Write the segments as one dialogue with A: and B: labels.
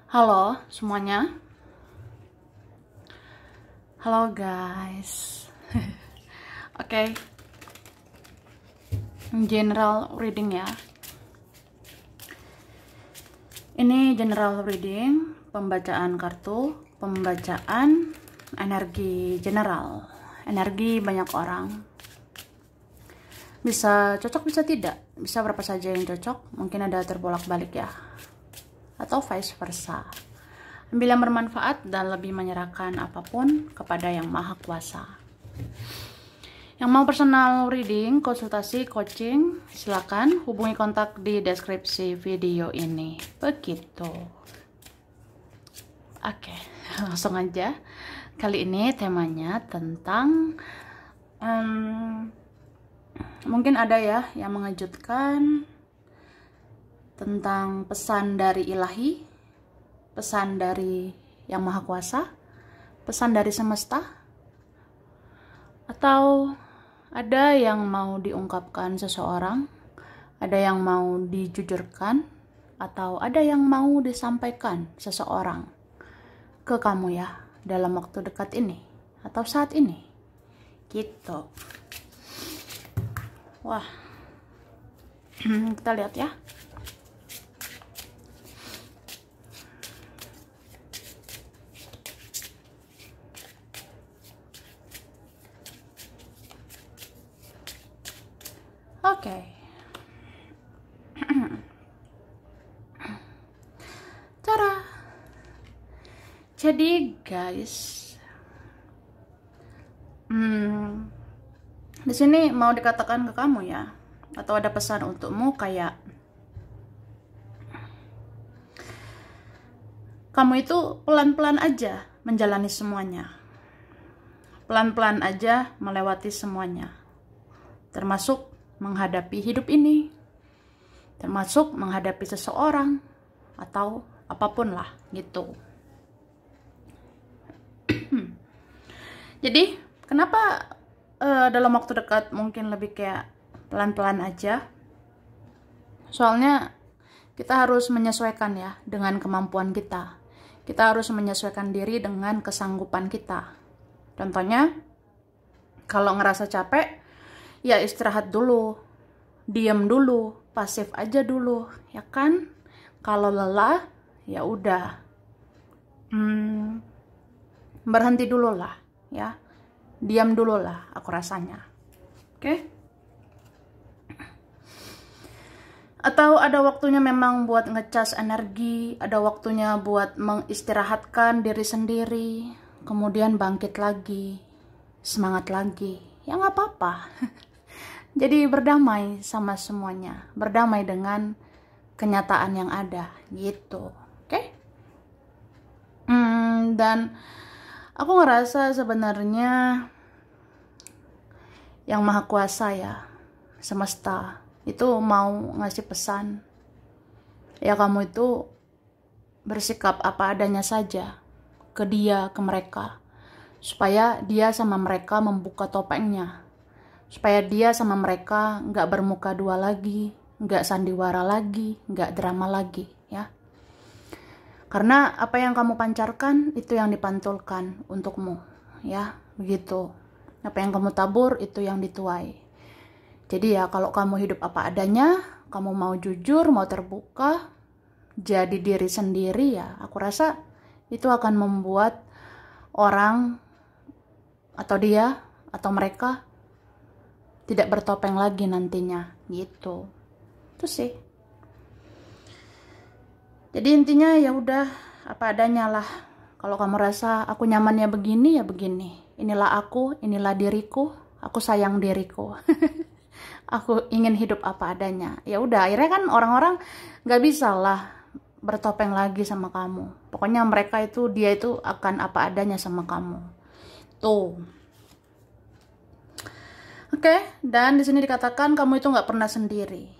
A: Halo semuanya. Halo guys. Oke. General reading ya. Ini general reading, pembacaan kartu, pembacaan energi general, energi banyak orang. Bisa cocok, bisa tidak, bisa berapa saja yang cocok, mungkin ada terbolak-balik ya, atau vice versa. Ambil yang bermanfaat dan lebih menyerahkan apapun kepada Yang Maha Kuasa. Yang mau personal reading, konsultasi, coaching, silakan hubungi kontak di deskripsi video ini. Begitu. Oke, langsung aja. Kali ini temanya tentang mungkin ada ya yang mengejutkan, tentang pesan dari ilahi, pesan dari Yang Maha Kuasa, pesan dari semesta, atau ada yang mau diungkapkan seseorang, ada yang mau dijujurkan, atau ada yang mau disampaikan seseorang ke kamu ya dalam waktu dekat ini atau saat ini gitu. Wah, kita lihat ya. Oke. Cara. Jadi guys, di sini mau dikatakan ke kamu ya, atau ada pesan untukmu kayak kamu itu pelan-pelan aja menjalani semuanya, pelan-pelan aja melewati semuanya, termasuk menghadapi hidup ini, termasuk menghadapi seseorang atau apapun lah gitu. Jadi kenapa dalam waktu dekat mungkin lebih kayak pelan-pelan aja? Soalnya kita harus menyesuaikan ya dengan kemampuan kita. Kita harus menyesuaikan diri dengan kesanggupan kita. Contohnya, kalau ngerasa capek, ya istirahat dulu, diam dulu, pasif aja dulu, ya kan? Kalau lelah, ya udah, berhenti dulu lah, ya, diam dulu lah, aku rasanya, oke? Atau ada waktunya memang buat ngecas energi, ada waktunya buat mengistirahatkan diri sendiri, kemudian bangkit lagi, semangat lagi, ya nggak apa-apa. Jadi berdamai sama semuanya, berdamai dengan kenyataan yang ada gitu, oke? Dan aku ngerasa sebenarnya Yang Maha Kuasa ya, semesta itu mau ngasih pesan ya, kamu itu bersikap apa adanya saja ke dia, ke mereka, supaya dia sama mereka membuka topengnya, supaya dia sama mereka nggak bermuka dua lagi, nggak sandiwara lagi, nggak drama lagi ya. Karena apa yang kamu pancarkan itu yang dipantulkan untukmu ya, begitu. Apa yang kamu tabur itu yang dituai. Jadi ya kalau kamu hidup apa adanya, kamu mau jujur, mau terbuka, jadi diri sendiri ya, aku rasa itu akan membuat orang atau dia atau mereka tidak bertopeng lagi nantinya gitu. Itu sih. Jadi intinya ya udah apa adanya lah. Kalau kamu rasa aku nyamannya begini ya begini. Inilah aku, inilah diriku, aku sayang diriku. Aku ingin hidup apa adanya. Ya udah, akhirnya kan orang-orang nggak bisa lah bertopeng lagi sama kamu. Pokoknya mereka itu, dia itu akan apa adanya sama kamu. Tuh. Oke, dan di sini dikatakan kamu itu nggak pernah sendiri.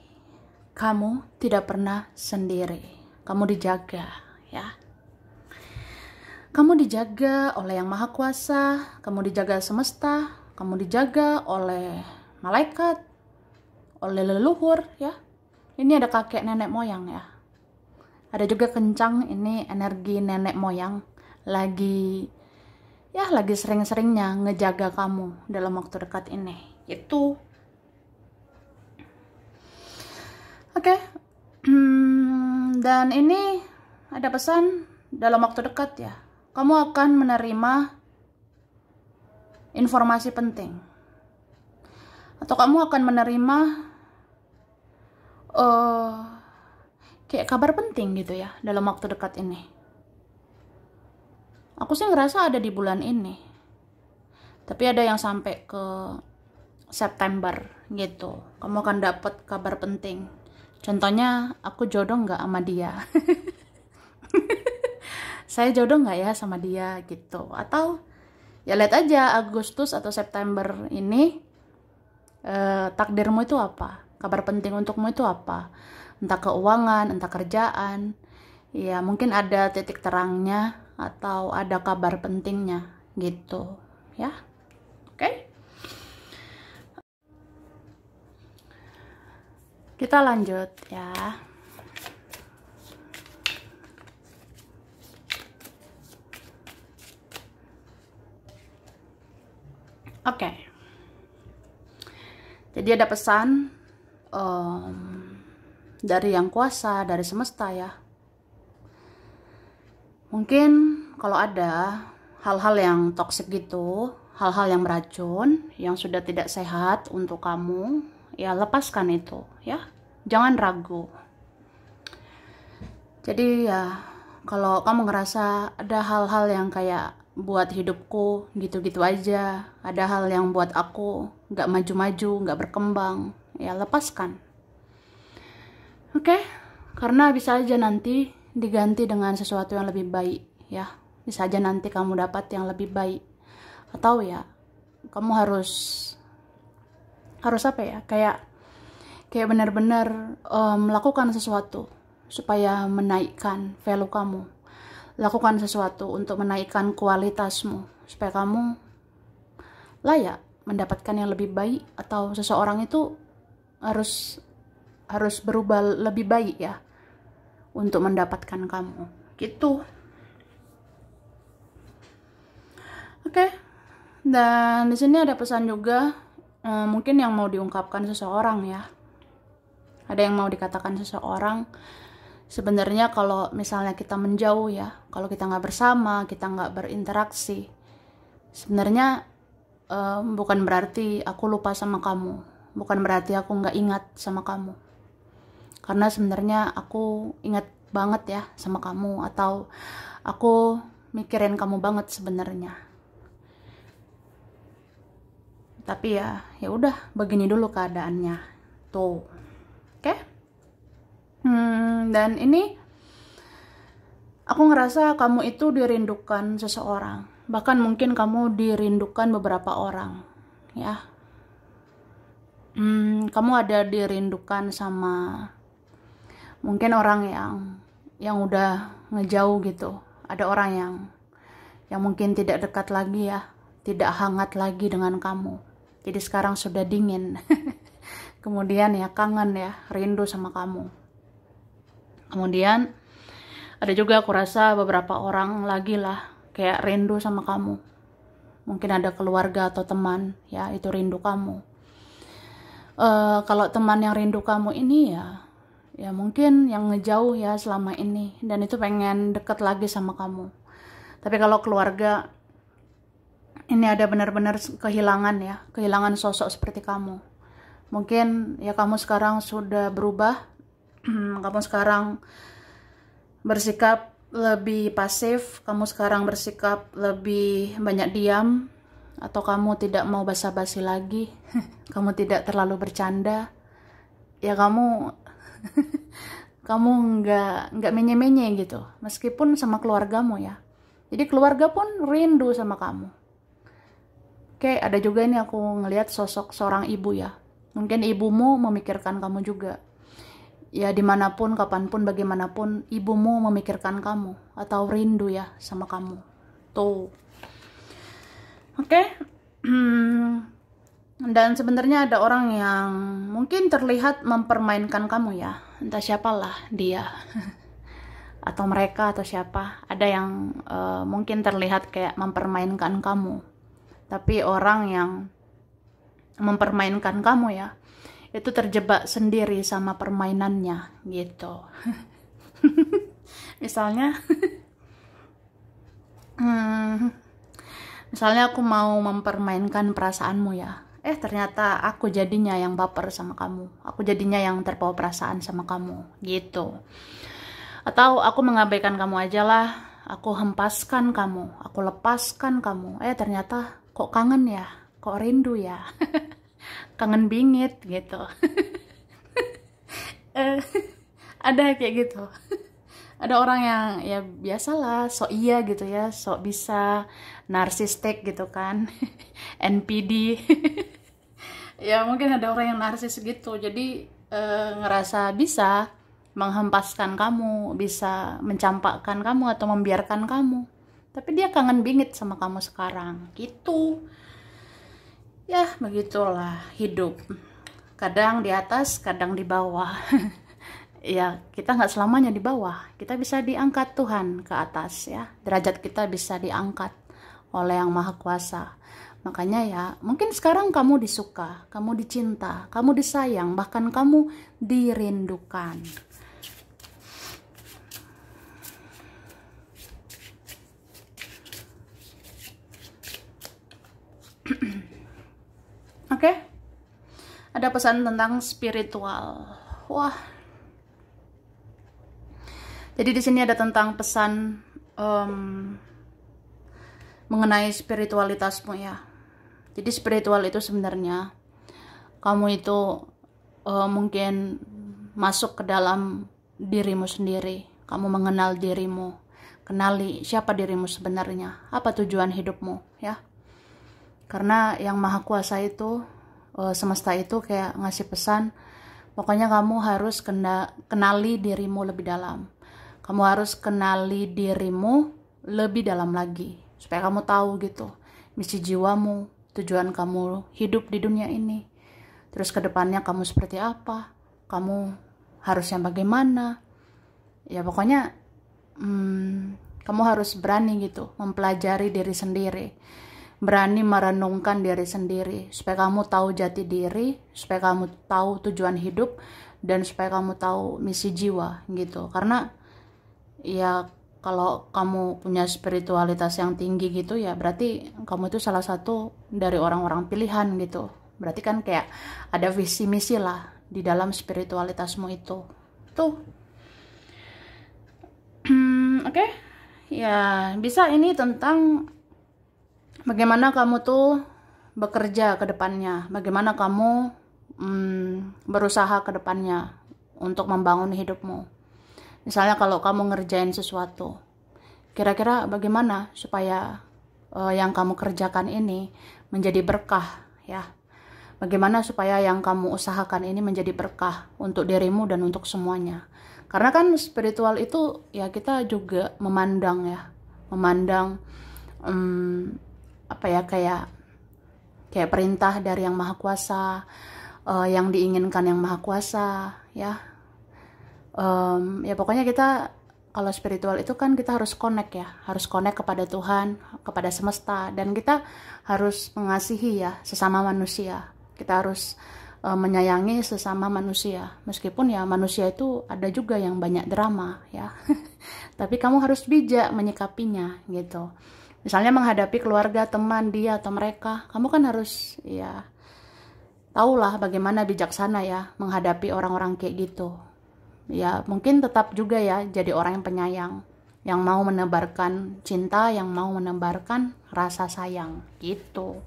A: Kamu tidak pernah sendiri. Kamu dijaga, ya. Kamu dijaga oleh Yang Maha Kuasa, kamu dijaga semesta, kamu dijaga oleh malaikat, oleh leluhur, ya. Ini ada kakek nenek moyang ya. Ada juga kencang, ini energi nenek moyang. Lagi sering-seringnya ngejaga kamu dalam waktu dekat ini. Itu. Oke. Dan ini ada pesan dalam waktu dekat ya. Kamu akan menerima informasi penting. Atau kamu akan menerima kayak kabar penting gitu ya dalam waktu dekat ini. Aku sih ngerasa ada di bulan ini. Tapi ada yang sampai ke September gitu. Kamu akan dapat kabar penting. Contohnya, aku jodoh nggak sama dia? Saya jodoh nggak ya sama dia gitu? Atau ya lihat aja Agustus atau September ini takdirmu itu apa? Kabar penting untukmu itu apa? Entah keuangan, entah kerjaan. Ya mungkin ada titik terangnya atau ada kabar pentingnya gitu ya. Oke. Kita lanjut ya. Oke. Jadi ada pesan dari Yang Kuasa, dari semesta ya. Mungkin kalau ada hal-hal yang toksik gitu, hal-hal yang beracun, yang sudah tidak sehat untuk kamu, ya lepaskan itu ya. Jangan ragu. Jadi ya, kalau kamu ngerasa ada hal-hal yang kayak buat hidupku gitu-gitu aja, ada hal yang buat aku nggak maju-maju, nggak berkembang, ya lepaskan. Oke? Karena bisa aja nanti diganti dengan sesuatu yang lebih baik ya. Bisa aja nanti kamu dapat yang lebih baik. Atau ya kamu harus apa ya? Kayak benar-benar melakukan sesuatu supaya menaikkan value kamu. Lakukan sesuatu untuk menaikkan kualitasmu supaya kamu layak mendapatkan yang lebih baik, atau seseorang itu harus berubah lebih baik ya untuk mendapatkan kamu gitu. Oke. Dan di sini ada pesan juga, mungkin yang mau diungkapkan seseorang ya. Ada yang mau dikatakan seseorang. Sebenarnya kalau misalnya kita menjauh ya, kalau kita nggak bersama, kita nggak berinteraksi, sebenarnya bukan berarti aku lupa sama kamu, bukan berarti aku nggak ingat sama kamu. Karena sebenarnya aku ingat banget ya sama kamu, atau aku mikirin kamu banget sebenarnya. Tapi ya udah, begini dulu keadaannya tuh. Oke? Dan ini aku ngerasa kamu itu dirindukan seseorang. Bahkan mungkin kamu dirindukan beberapa orang ya. Kamu ada dirindukan sama mungkin orang yang udah ngejauh gitu. Ada orang yang mungkin tidak dekat lagi ya, tidak hangat lagi dengan kamu. Jadi sekarang sudah dingin. Kemudian ya kangen ya, rindu sama kamu. Kemudian ada juga aku rasa beberapa orang lagi lah kayak rindu sama kamu. Mungkin ada keluarga atau teman ya, itu rindu kamu. Kalau teman yang rindu kamu ini ya mungkin yang ngejauh ya selama ini, dan itu pengen deket lagi sama kamu. Tapi kalau keluarga, ini ada benar-benar kehilangan sosok seperti kamu. Mungkin ya kamu sekarang sudah berubah. Kamu sekarang bersikap lebih pasif, kamu sekarang bersikap lebih banyak diam, atau kamu tidak mau basa-basi lagi, kamu tidak terlalu bercanda, ya kamu nggak menye-menye gitu, meskipun sama keluargamu ya. Jadi keluarga pun rindu sama kamu. Oke, ada juga ini aku ngelihat sosok seorang ibu ya. Mungkin ibumu memikirkan kamu juga. Ya dimanapun, kapanpun, bagaimanapun, ibumu memikirkan kamu atau rindu ya sama kamu. Tuh. Oke. Dan sebenarnya ada orang yang mungkin terlihat mempermainkan kamu ya. Entah siapalah dia. atau mereka atau siapa, ada yang mungkin terlihat kayak mempermainkan kamu. Tapi orang yang mempermainkan kamu ya, itu terjebak sendiri sama permainannya gitu. Misalnya misalnya aku mau mempermainkan perasaanmu ya, ternyata aku jadinya yang baper sama kamu, aku jadinya yang terbawa perasaan sama kamu gitu. Atau aku mengabaikan kamu aja lah, aku hempaskan kamu, aku lepaskan kamu, ternyata kok kangen ya, kok rindu ya. Kangen bingit gitu. Ada kayak gitu. Ada orang yang ya biasalah sok iya gitu ya, sok bisa, narsistik gitu kan. NPD. Ya mungkin ada orang yang narsis gitu, jadi ngerasa bisa menghempaskan kamu, bisa mencampakkan kamu atau membiarkan kamu, tapi dia kangen bingit sama kamu sekarang gitu. Ya begitulah hidup, kadang di atas kadang di bawah. Ya kita nggak selamanya di bawah, kita bisa diangkat Tuhan ke atas ya, derajat kita bisa diangkat oleh Yang Maha Kuasa. Makanya ya mungkin sekarang kamu disuka, kamu dicinta, kamu disayang, bahkan kamu dirindukan. Oke, ada pesan tentang spiritual. Wah, jadi di sini ada tentang pesan mengenai spiritualitasmu ya. Jadi spiritual itu sebenarnya kamu itu mungkin masuk ke dalam dirimu sendiri. Kamu mengenal dirimu, kenali siapa dirimu sebenarnya, apa tujuan hidupmu ya. Karena Yang Maha Kuasa itu, semesta itu kayak ngasih pesan, pokoknya kamu harus kenali dirimu lebih dalam. Kamu harus kenali dirimu lebih dalam lagi, supaya kamu tahu gitu, misi jiwamu, tujuan kamu hidup di dunia ini. Terus ke depannya kamu seperti apa, kamu harusnya bagaimana. Ya pokoknya kamu harus berani gitu, mempelajari diri sendiri. Berani merenungkan diri sendiri, supaya kamu tahu jati diri, supaya kamu tahu tujuan hidup, dan supaya kamu tahu misi jiwa gitu. Karena ya kalau kamu punya spiritualitas yang tinggi gitu ya, berarti kamu itu salah satu dari orang-orang pilihan gitu. Berarti kan kayak ada visi misi lah di dalam spiritualitasmu itu tuh. Oke. Ya bisa, ini tentang bagaimana kamu tuh bekerja ke depannya, bagaimana kamu berusaha ke depannya untuk membangun hidupmu. Misalnya kalau kamu ngerjain sesuatu, kira-kira bagaimana supaya yang kamu kerjakan ini menjadi berkah ya. Bagaimana supaya yang kamu usahakan ini menjadi berkah untuk dirimu dan untuk semuanya. Karena kan spiritual itu ya kita juga memandang ya, memandang apa ya, kayak perintah dari Yang Maha Kuasa, yang diinginkan Yang Maha Kuasa ya. Ya pokoknya kita kalau spiritual itu kan kita harus connect ya, harus connect kepada Tuhan, kepada semesta, dan kita harus mengasihi ya sesama manusia. Kita harus menyayangi sesama manusia, meskipun ya manusia itu ada juga yang banyak drama ya. Tapi kamu harus bijak menyikapinya gitu. Misalnya menghadapi keluarga, teman dia atau mereka, kamu kan harus ya tahulah bagaimana bijaksana ya menghadapi orang-orang kayak gitu. Ya mungkin tetap juga ya jadi orang yang penyayang, yang mau menebarkan cinta, yang mau menebarkan rasa sayang gitu.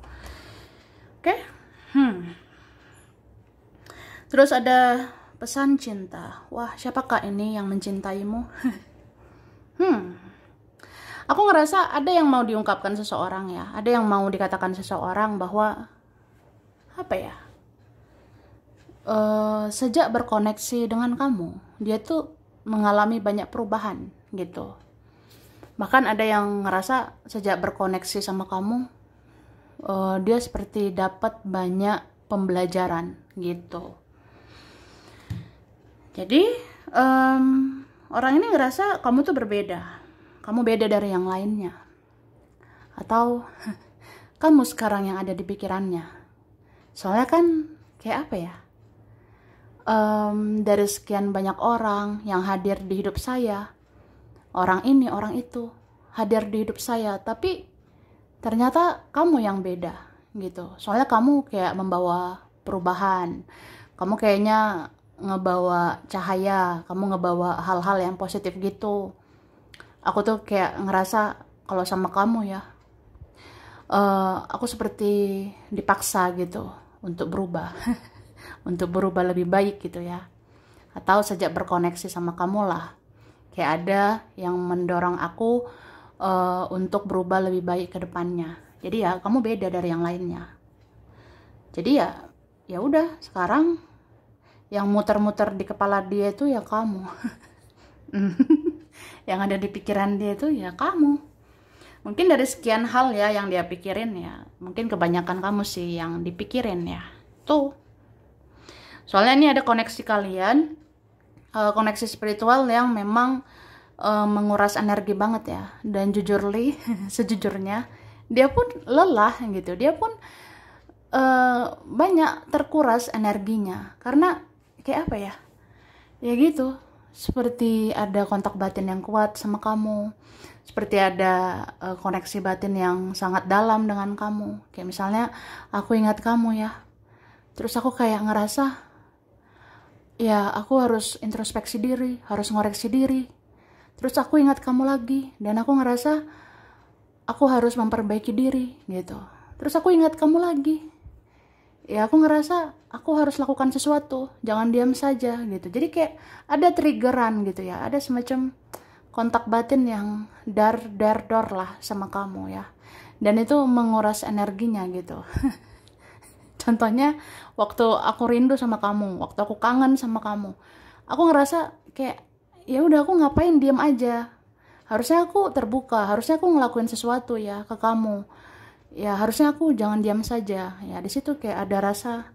A: Oke. Terus ada pesan cinta. Wah, siapakah ini yang mencintaimu? Aku ngerasa ada yang mau diungkapkan seseorang ya, ada yang mau dikatakan seseorang bahwa apa ya, sejak berkoneksi dengan kamu, dia tuh mengalami banyak perubahan gitu. Bahkan ada yang ngerasa sejak berkoneksi sama kamu, dia seperti dapat banyak pembelajaran gitu. Jadi orang ini ngerasa kamu tuh berbeda, kamu beda dari yang lainnya, atau kamu sekarang yang ada di pikirannya. Soalnya kan kayak apa ya, dari sekian banyak orang yang hadir di hidup saya, orang ini orang itu hadir di hidup saya, tapi ternyata kamu yang beda gitu. Soalnya kamu kayak membawa perubahan, kamu kayaknya ngebawa cahaya, kamu ngebawa hal-hal yang positif gitu. Aku tuh kayak ngerasa kalau sama kamu ya, aku seperti dipaksa gitu untuk berubah untuk berubah lebih baik gitu ya. Atau sejak berkoneksi sama kamu lah, kayak ada yang mendorong aku untuk berubah lebih baik ke depannya. Jadi ya kamu beda dari yang lainnya. Jadi ya udah, sekarang yang muter-muter di kepala dia itu ya kamu. Yang ada di pikiran dia itu ya kamu. Mungkin dari sekian hal ya yang dia pikirin ya, mungkin kebanyakan kamu sih yang dipikirin ya. Tuh. Soalnya ini ada koneksi kalian, koneksi spiritual yang memang menguras energi banget ya. Dan jujurly, sejujurnya dia pun lelah gitu. Dia pun banyak terkuras energinya. Karena kayak apa ya? Ya gitu. Seperti ada kontak batin yang kuat sama kamu. Seperti ada koneksi batin yang sangat dalam dengan kamu. Kayak misalnya aku ingat kamu ya. Terus aku kayak ngerasa, ya aku harus introspeksi diri, harus ngoreksi diri. Terus aku ingat kamu lagi, dan aku ngerasa aku harus memperbaiki diri gitu. Terus aku ingat kamu lagi, ya aku ngerasa aku harus lakukan sesuatu, jangan diam saja gitu. Jadi kayak ada triggeran gitu ya, ada semacam kontak batin yang dor lah sama kamu ya. Dan itu menguras energinya gitu. Contohnya waktu aku rindu sama kamu, waktu aku kangen sama kamu, aku ngerasa kayak ya udah, aku ngapain diam aja. Harusnya aku terbuka, harusnya aku ngelakuin sesuatu ya ke kamu. Ya harusnya aku jangan diam saja. Ya di situ kayak ada rasa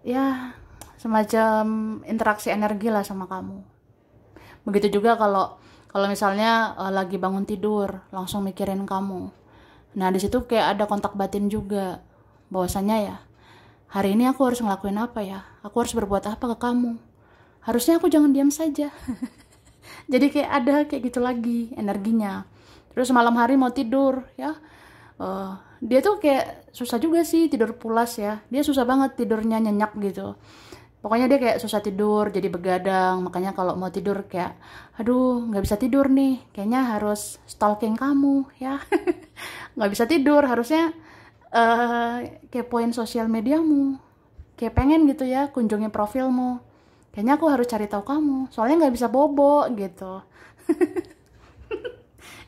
A: ya semacam interaksi energi lah sama kamu. Begitu juga kalau misalnya lagi bangun tidur langsung mikirin kamu. Nah di situ kayak ada kontak batin juga, bahwasanya ya hari ini aku harus ngelakuin apa ya, aku harus berbuat apa ke kamu. Harusnya aku jangan diam saja. Jadi kayak ada kayak gitu lagi energinya. Terus malam hari mau tidur ya, dia tuh kayak susah juga sih tidur pulas ya. Dia susah banget tidurnya nyenyak gitu. Pokoknya dia kayak susah tidur, jadi begadang. Makanya kalau mau tidur kayak, aduh nggak bisa tidur nih, kayaknya harus stalking kamu ya. Nggak bisa tidur, harusnya kepoin sosial mediamu, kayak pengen gitu ya kunjungi profilmu. Kayaknya aku harus cari tahu kamu, soalnya nggak bisa bobo gitu.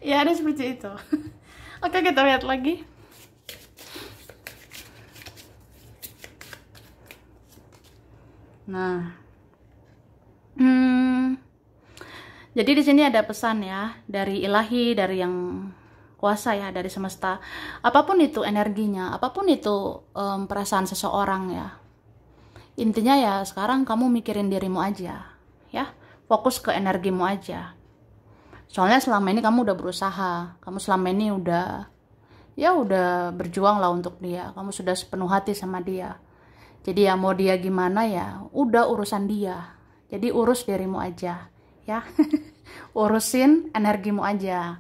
A: Ya ada seperti itu. Oke, kita lihat lagi. Nah, jadi di sini ada pesan ya dari ilahi, dari yang kuasa ya, dari semesta. Apapun itu energinya, apapun itu perasaan seseorang ya. Intinya ya sekarang kamu mikirin dirimu aja ya, fokus ke energimu aja. Soalnya selama ini kamu udah berusaha, kamu selama ini udah berjuang lah untuk dia, kamu sudah sepenuh hati sama dia. Jadi ya mau dia gimana ya udah urusan dia. Jadi urus dirimu aja ya. Urusin energimu aja.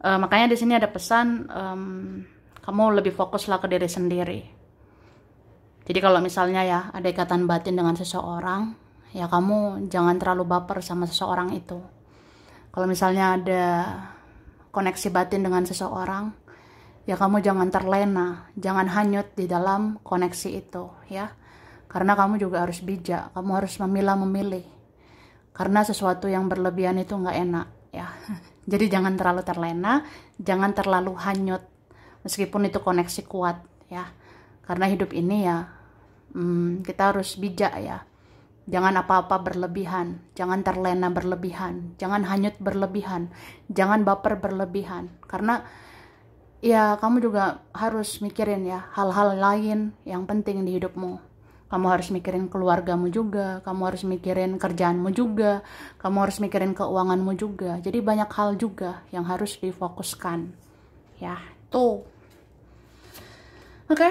A: Makanya di sini ada pesan, kamu lebih fokuslah ke diri sendiri. Jadi kalau misalnya ya ada ikatan batin dengan seseorang, ya kamu jangan terlalu baper sama seseorang itu. Kalau misalnya ada koneksi batin dengan seseorang, ya kamu jangan terlena, jangan hanyut di dalam koneksi itu ya. Karena kamu juga harus bijak, kamu harus memilah-memilih. Karena sesuatu yang berlebihan itu nggak enak ya. Jadi jangan terlalu terlena, jangan terlalu hanyut, meskipun itu koneksi kuat ya. Karena hidup ini ya, kita harus bijak ya. Jangan apa-apa berlebihan, jangan terlena berlebihan, jangan hanyut berlebihan, jangan baper berlebihan. Karena ya kamu juga harus mikirin ya hal-hal lain yang penting di hidupmu. Kamu harus mikirin keluargamu juga, kamu harus mikirin kerjaanmu juga, kamu harus mikirin keuanganmu juga. Jadi banyak hal juga yang harus difokuskan. Ya, tuh. Oke.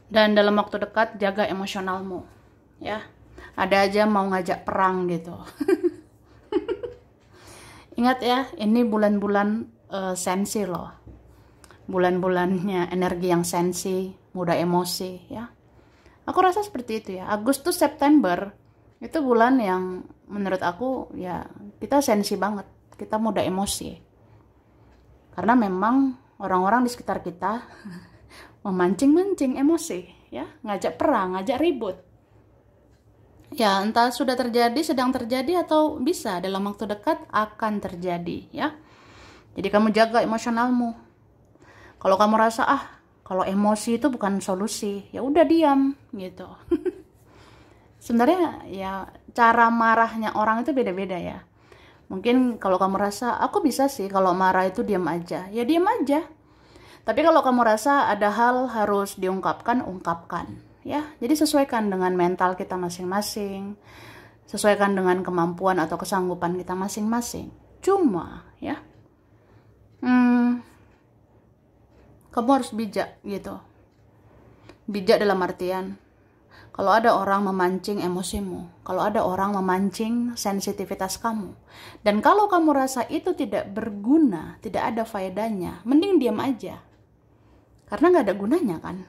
A: Dan dalam waktu dekat jaga emosionalmu. Ya. Ada aja mau ngajak perang gitu. Ingat ya, ini bulan-bulan sensi loh. Bulan-bulannya energi yang sensi, mudah emosi ya. Aku rasa seperti itu ya. Agustus September itu bulan yang menurut aku ya kita sensi banget. Kita mudah emosi. Karena memang orang-orang di sekitar kita memancing-mancing emosi ya, ngajak perang, ngajak ribut. Ya, entah sudah terjadi, sedang terjadi, atau bisa dalam waktu dekat akan terjadi ya. Jadi kamu jaga emosionalmu. Kalau kamu rasa kalau emosi itu bukan solusi, ya udah diam gitu. Sebenarnya ya cara marahnya orang itu beda-beda ya. Mungkin kalau kamu rasa aku bisa sih kalau marah itu diam aja, ya diam aja. Tapi kalau kamu rasa ada hal harus diungkapkan, ungkapkan. Ya, jadi sesuaikan dengan mental kita masing-masing, sesuaikan dengan kemampuan atau kesanggupan kita masing-masing. Cuma, ya, kamu harus bijak gitu. Bijak dalam artian, kalau ada orang memancing emosimu, kalau ada orang memancing sensitivitas kamu, dan kalau kamu rasa itu tidak berguna, tidak ada faedahnya, mending diam aja. Karena nggak ada gunanya kan.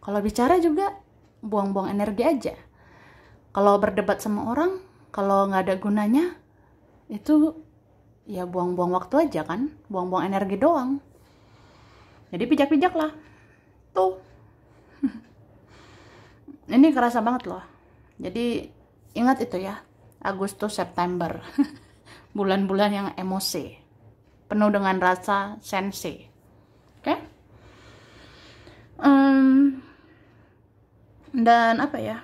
A: Kalau bicara juga buang-buang energi aja. Kalau berdebat sama orang, kalau nggak ada gunanya, itu ya buang-buang waktu aja kan, buang-buang energi doang. Jadi bijak-bijak lah. Tuh. Ini kerasa banget loh. Jadi ingat itu ya, Agustus September. Bulan-bulan yang emosi. Penuh dengan rasa sensi. Oke? Dan apa ya,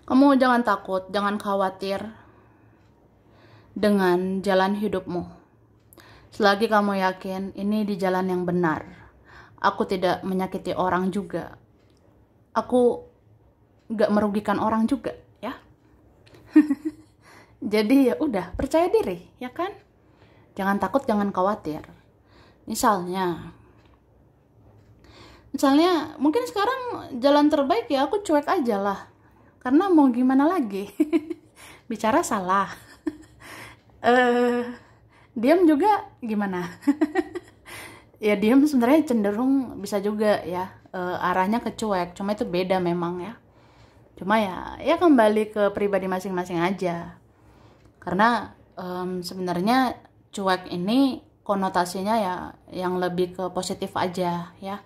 A: kamu jangan takut, jangan khawatir dengan jalan hidupmu. Selagi kamu yakin ini di jalan yang benar, aku tidak menyakiti orang juga, aku gak merugikan orang juga ya. Jadi ya udah, percaya diri ya kan. Jangan takut, jangan khawatir. Misalnya mungkin sekarang jalan terbaik ya aku cuek aja lah. Karena mau gimana lagi. Bicara salah. Diam juga gimana. Ya diam sebenarnya cenderung bisa juga ya. Arahnya ke cuek. Cuma itu beda memang ya. Cuma ya kembali ke pribadi masing-masing aja. Karena sebenarnya cuek ini konotasinya ya yang lebih ke positif aja ya.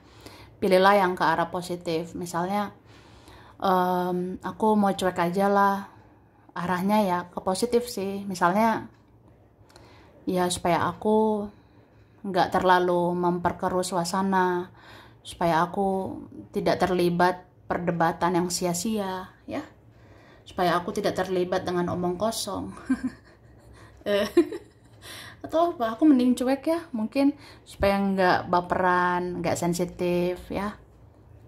A: Pilihlah yang ke arah positif. Misalnya aku mau cuek aja lah, arahnya ya ke positif sih. Misalnya ya supaya aku nggak terlalu memperkeruh suasana, supaya aku tidak terlibat perdebatan yang sia-sia ya, supaya aku tidak terlibat dengan omong kosong. Atau apa, aku mending cuek ya, mungkin supaya nggak baperan, nggak sensitif ya.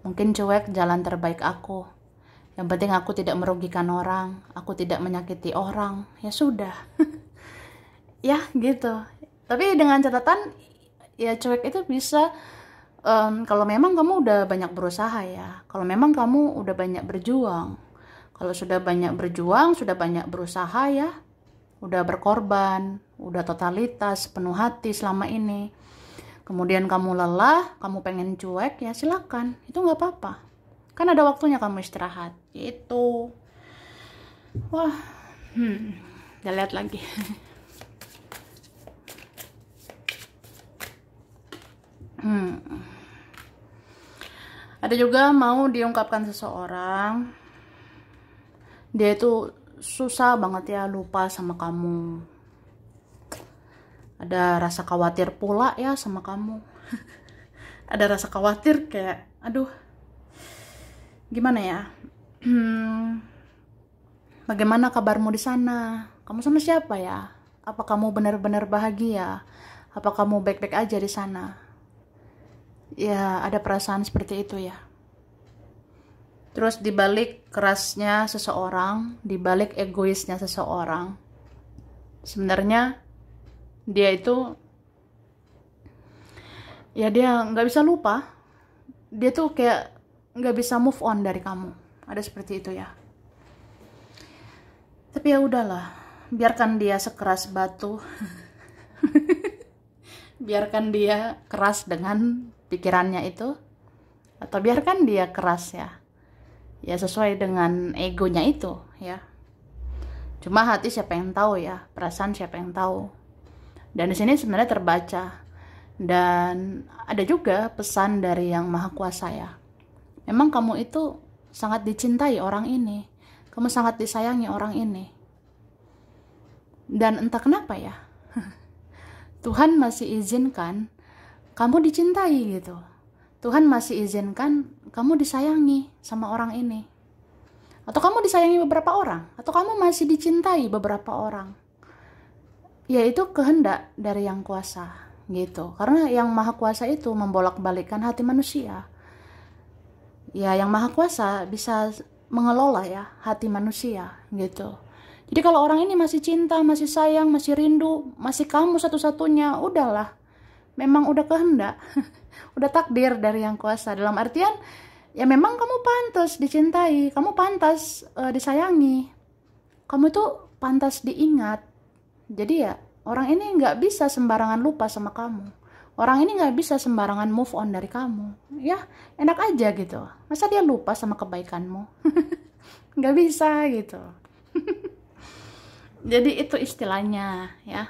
A: Mungkin cuek jalan terbaik aku. Yang penting aku tidak merugikan orang, aku tidak menyakiti orang, ya sudah. Ya gitu. Tapi dengan catatan ya cuek itu bisa kalau memang kamu udah banyak berusaha ya, kalau memang kamu udah banyak berjuang. Kalau sudah banyak berjuang, sudah banyak berusaha ya, udah berkorban, udah totalitas, penuh hati selama ini. Kemudian kamu lelah, kamu pengen cuek, ya silakan. Itu nggak apa-apa. Kan ada waktunya kamu istirahat. Gitu. Wah, kita lihat lagi. Ada juga mau diungkapkan seseorang. Dia itu susah banget ya lupa sama kamu. Ada rasa khawatir pula ya sama kamu. Ada rasa khawatir kayak, aduh, gimana ya? Bagaimana kabarmu di sana? Kamu sama siapa ya? Apa kamu benar-benar bahagia? Apa kamu baik-baik aja di sana? Ya, ada perasaan seperti itu ya. Terus dibalik kerasnya seseorang, dibalik egoisnya seseorang, sebenarnya dia itu, ya dia nggak bisa lupa. Dia tuh kayak nggak bisa move on dari kamu. Ada seperti itu ya. Tapi ya udahlah, biarkan dia sekeras batu. Biarkan dia keras dengan pikirannya itu, atau biarkan dia keras ya. Ya sesuai dengan egonya itu ya. Cuma hati siapa yang tahu ya, perasaan siapa yang tahu. Dan di sini sebenarnya terbaca, dan ada juga pesan dari Yang Maha Kuasa ya. Memang kamu itu sangat dicintai orang ini, kamu sangat disayangi orang ini. Dan entah kenapa ya, Tuhan masih izinkan kamu dicintai gitu. Tuhan masih izinkan kamu disayangi sama orang ini. Atau kamu disayangi beberapa orang, atau kamu masih dicintai beberapa orang. Ya itu kehendak dari Yang Kuasa gitu. Karena Yang Maha Kuasa itu membolak-balikkan hati manusia. Ya Yang Maha Kuasa bisa mengelola ya hati manusia gitu. Jadi kalau orang ini masih cinta, masih sayang, masih rindu, masih kamu satu-satunya, udahlah. Memang udah kehendak. Udah takdir dari Yang Kuasa. Dalam artian, ya memang kamu pantas dicintai, kamu pantas disayangi. Kamu itu pantas diingat. Jadi ya, orang ini nggak bisa sembarangan lupa sama kamu. Orang ini nggak bisa sembarangan move on dari kamu. Ya, enak aja gitu. Masa dia lupa sama kebaikanmu? Nggak bisa gitu. Jadi itu istilahnya ya.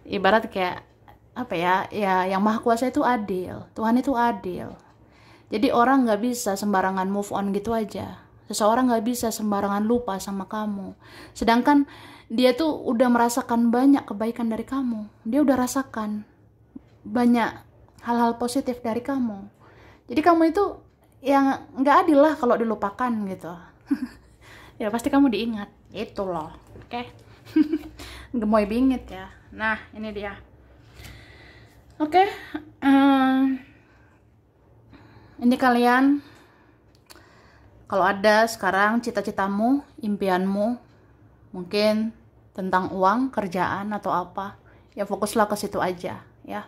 A: Ibarat kayak apa ya? Ya Yang Maha Kuasa itu adil. Tuhan itu adil. Jadi orang nggak bisa sembarangan move on gitu aja. Seseorang nggak bisa sembarangan lupa sama kamu. Sedangkan dia tuh udah merasakan banyak kebaikan dari kamu. Dia udah rasakan banyak hal-hal positif dari kamu. Jadi kamu itu yang nggak adil lah kalau dilupakan gitu. Ya pasti kamu diingat. Itu loh. Oke. Gemoy bingit ya. Nah ini dia. Oke. Ini kalian, kalau ada sekarang cita-citamu, impianmu, mungkin tentang uang, kerjaan atau apa, ya fokuslah ke situ aja ya.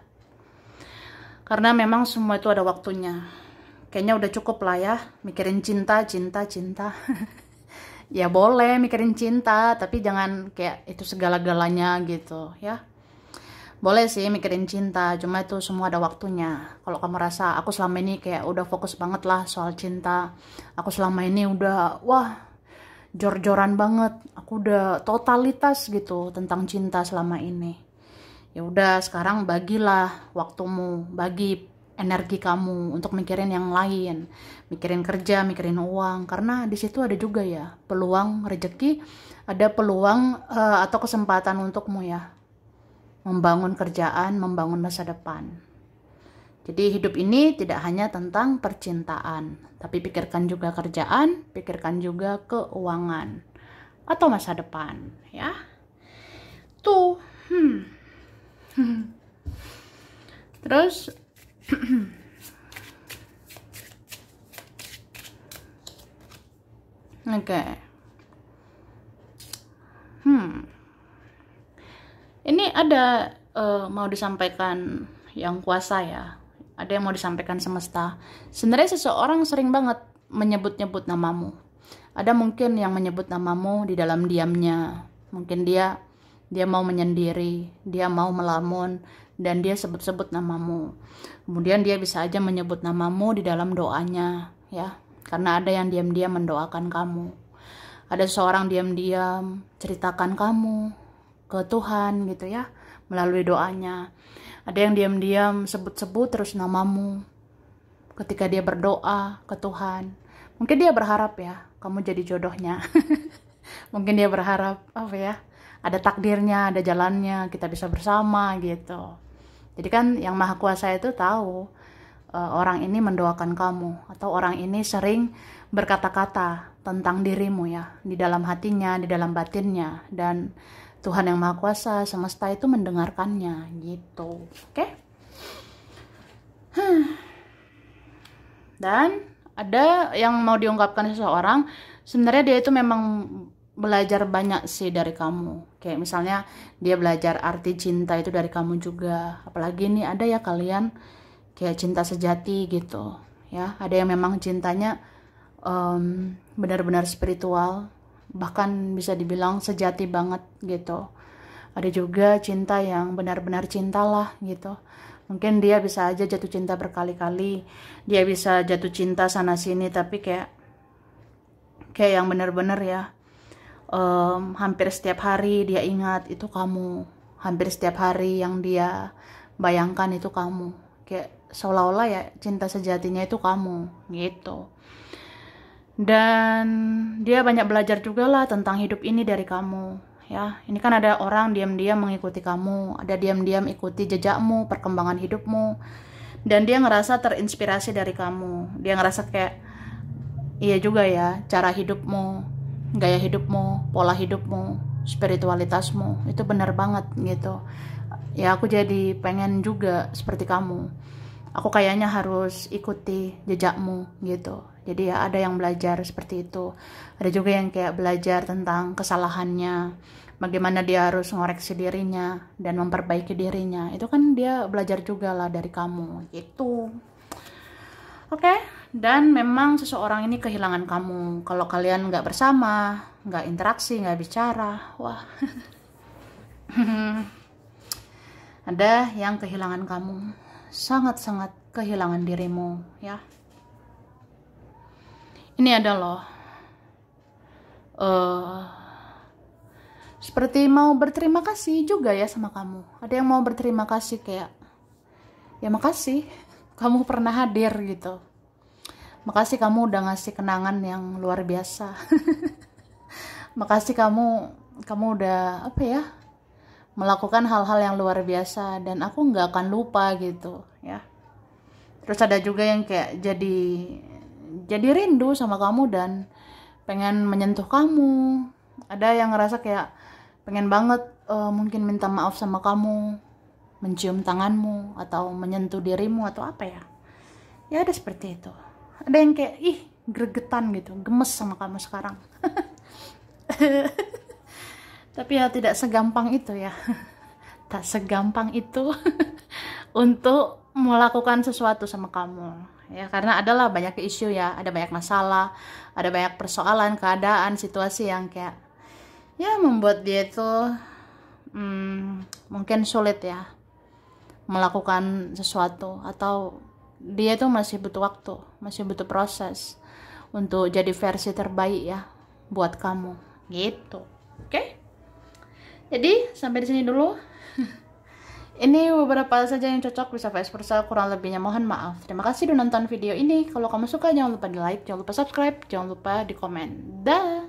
A: Karena memang semua itu ada waktunya. Kayaknya udah cukup lah ya mikirin cinta. Ya boleh mikirin cinta, tapi jangan kayak itu segala-galanya gitu ya. Boleh sih mikirin cinta, cuma itu semua ada waktunya. Kalau kamu rasa aku selama ini kayak udah fokus banget lah soal cinta, aku selama ini udah wah jor-joran banget, aku udah totalitas gitu tentang cinta selama ini. Ya udah sekarang bagilah waktumu, bagi energi kamu untuk mikirin yang lain, mikirin kerja, mikirin uang, karena di situ ada juga ya peluang rezeki, ada peluang atau kesempatan untukmu ya membangun kerjaan, membangun masa depan. Jadi hidup ini tidak hanya tentang percintaan, tapi pikirkan juga kerjaan, pikirkan juga keuangan atau masa depan ya. Tuh. Terus oke. Ini ada mau disampaikan Yang Kuasa ya. Ada yang mau disampaikan semesta. Sebenarnya seseorang sering banget menyebut-nyebut namamu. Ada mungkin yang menyebut namamu di dalam diamnya. Mungkin dia mau menyendiri, dia mau melamun, dan dia sebut-sebut namamu. Kemudian dia bisa aja menyebut namamu di dalam doanya ya. Karena ada yang diam-diam mendoakan kamu. Ada seorang diam-diam ceritakan kamu ke Tuhan gitu ya, melalui doanya. Ada yang diam-diam sebut-sebut terus namamu ketika dia berdoa ke Tuhan. Mungkin dia berharap ya kamu jadi jodohnya. Mungkin dia berharap apa ya, ada takdirnya, ada jalannya, kita bisa bersama gitu. Jadi kan Yang Maha Kuasa itu tahu orang ini mendoakan kamu, atau orang ini sering berkata-kata tentang dirimu ya, di dalam hatinya, di dalam batinnya, dan Tuhan Yang Maha Kuasa semesta itu mendengarkannya gitu. Oke? Dan ada yang mau diungkapkan seseorang, sebenarnya dia itu memang belajar banyak sih dari kamu. Kayak misalnya dia belajar arti cinta itu dari kamu juga. Apalagi nih ada ya kalian kayak cinta sejati gitu ya. Ada yang memang cintanya benar-benar spiritual, bahkan bisa dibilang sejati banget gitu. Ada juga cinta yang benar-benar cintalah gitu. Mungkin dia bisa aja jatuh cinta berkali-kali, dia bisa jatuh cinta sana sini, tapi kayak yang benar-benar ya, hampir setiap hari dia ingat itu kamu, hampir setiap hari yang dia bayangkan itu kamu, kayak seolah-olah ya cinta sejatinya itu kamu gitu. Dan dia banyak belajar juga lah tentang hidup ini dari kamu ya. Ini kan ada orang diam-diam mengikuti kamu, ada diam-diam ikuti jejakmu, perkembangan hidupmu, dan dia ngerasa terinspirasi dari kamu. Dia ngerasa kayak iya juga ya, cara hidupmu, gaya hidupmu, pola hidupmu, spiritualitasmu itu benar banget gitu ya. Aku jadi pengen juga seperti kamu, aku kayaknya harus ikuti jejakmu gitu. Jadi ya ada yang belajar seperti itu, ada juga yang kayak belajar tentang kesalahannya, bagaimana dia harus ngoreksi dirinya dan memperbaiki dirinya. Itu kan dia belajar juga lah dari kamu gitu. Oke. Dan memang seseorang ini kehilangan kamu kalau kalian nggak bersama, nggak interaksi, nggak bicara. Wah. Ada yang kehilangan kamu, sangat-sangat kehilangan dirimu ya. Ini ada loh, seperti mau berterima kasih juga ya sama kamu. Ada yang mau berterima kasih kayak, ya makasih kamu pernah hadir gitu. Makasih kamu udah ngasih kenangan yang luar biasa. Makasih kamu udah apa ya, melakukan hal-hal yang luar biasa dan aku nggak akan lupa gitu ya. Terus ada juga yang kayak jadi rindu sama kamu dan pengen menyentuh kamu. Ada yang ngerasa kayak pengen banget mungkin minta maaf sama kamu, mencium tanganmu atau menyentuh dirimu atau apa ya. Ya ada seperti itu. Ada yang kayak gregetan gitu, gemes sama kamu sekarang. Tapi ya tidak segampang itu ya. Tak segampang itu untuk melakukan sesuatu sama kamu ya, karena adalah banyak isu ya, ada banyak masalah, ada banyak persoalan, keadaan, situasi yang kayak ya membuat dia itu mungkin sulit ya melakukan sesuatu, atau dia itu masih butuh waktu, masih butuh proses untuk jadi versi terbaik ya buat kamu gitu. Oke? Jadi sampai di sini dulu. Ini beberapa saja yang cocok, bisa vice versa, kurang lebihnya mohon maaf. Terima kasih udah nonton video ini. Kalau kamu suka jangan lupa di like, jangan lupa subscribe, jangan lupa di komen. Dah.